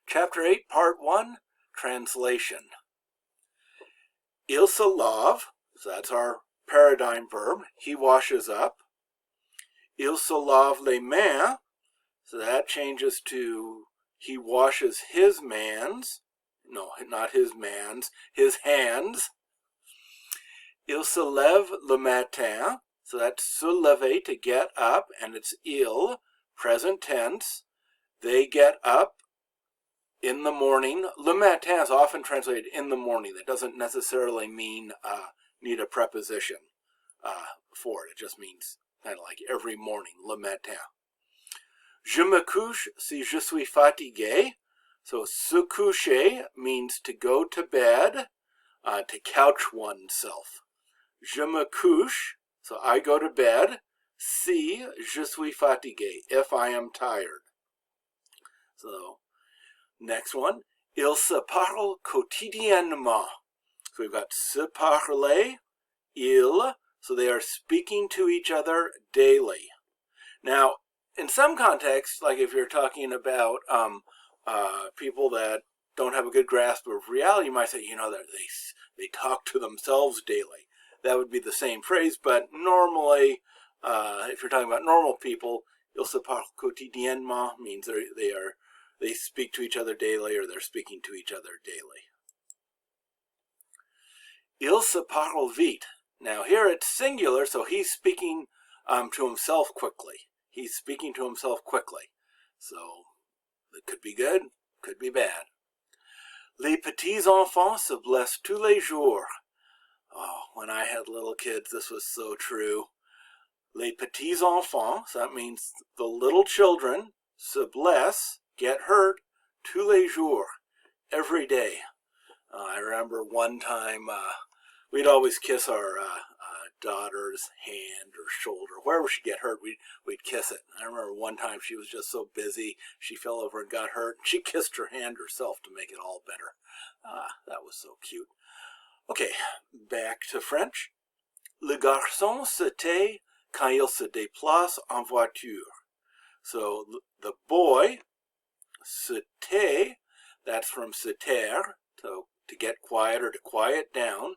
Chapter 8, Part 1, Translation. Il se lave, so that's our paradigm verb. He washes up. Il se lave les mains, so that changes to he washes his mans. No, not his mans, his hands. Il se lève le matin, so that's se lever, to get up, and it's il, present tense. They get up in the morning. Le matin is often translated in the morning. That doesn't necessarily mean need a preposition for it. It just means kind of like every morning, le matin. Je me couche si je suis fatigué. So se coucher means to go to bed, to couch oneself. Je me couche, so I go to bed, si je suis fatigué, if I am tired. So, next one, il se parle quotidiennement. So we've got se parler, il, so they are speaking to each other daily. Now, in some contexts, like if you're talking about people that don't have a good grasp of reality, you might say, they talk to themselves daily. That would be the same phrase, but normally, if you're talking about normal people, il se parle quotidiennement means they speak to each other daily, or they're speaking to each other daily. Il se parle vite. Now here it's singular, so he's speaking to himself quickly. He's speaking to himself quickly. So it could be good, could be bad. Les petits enfants se blessent tous les jours. Oh, when I had little kids, this was so true. Les petits enfants, so that means the little children, se blessent, get hurt, tous les jours, every day. I remember one time we'd always kiss our daughter's hand or shoulder. Wherever she get hurt, we'd kiss it. I remember one time she was just so busy, she fell over and got hurt. She kissed her hand herself to make it all better. That was so cute. Okay, back to French. Le garçon se tait quand il se déplace en voiture. So the boy, se tait, that's from se taire, so to get quiet or to quiet down.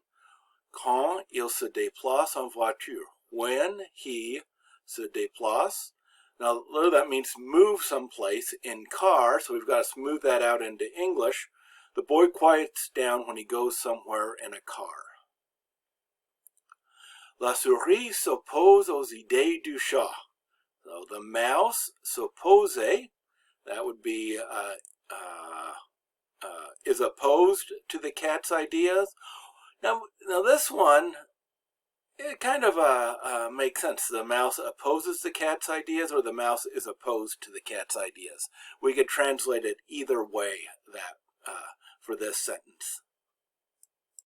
Quand il se déplace en voiture, when he se déplace. Now that means move someplace in car, so we've got to smooth that out into English. The boy quiets down when he goes somewhere in a car. La souris s'oppose aux idées du chat. So the mouse s'oppose, that would be is opposed to the cat's ideas. Now this one, it kind of makes sense. The mouse opposes the cat's ideas, or the mouse is opposed to the cat's ideas. We could translate it either way that for this sentence.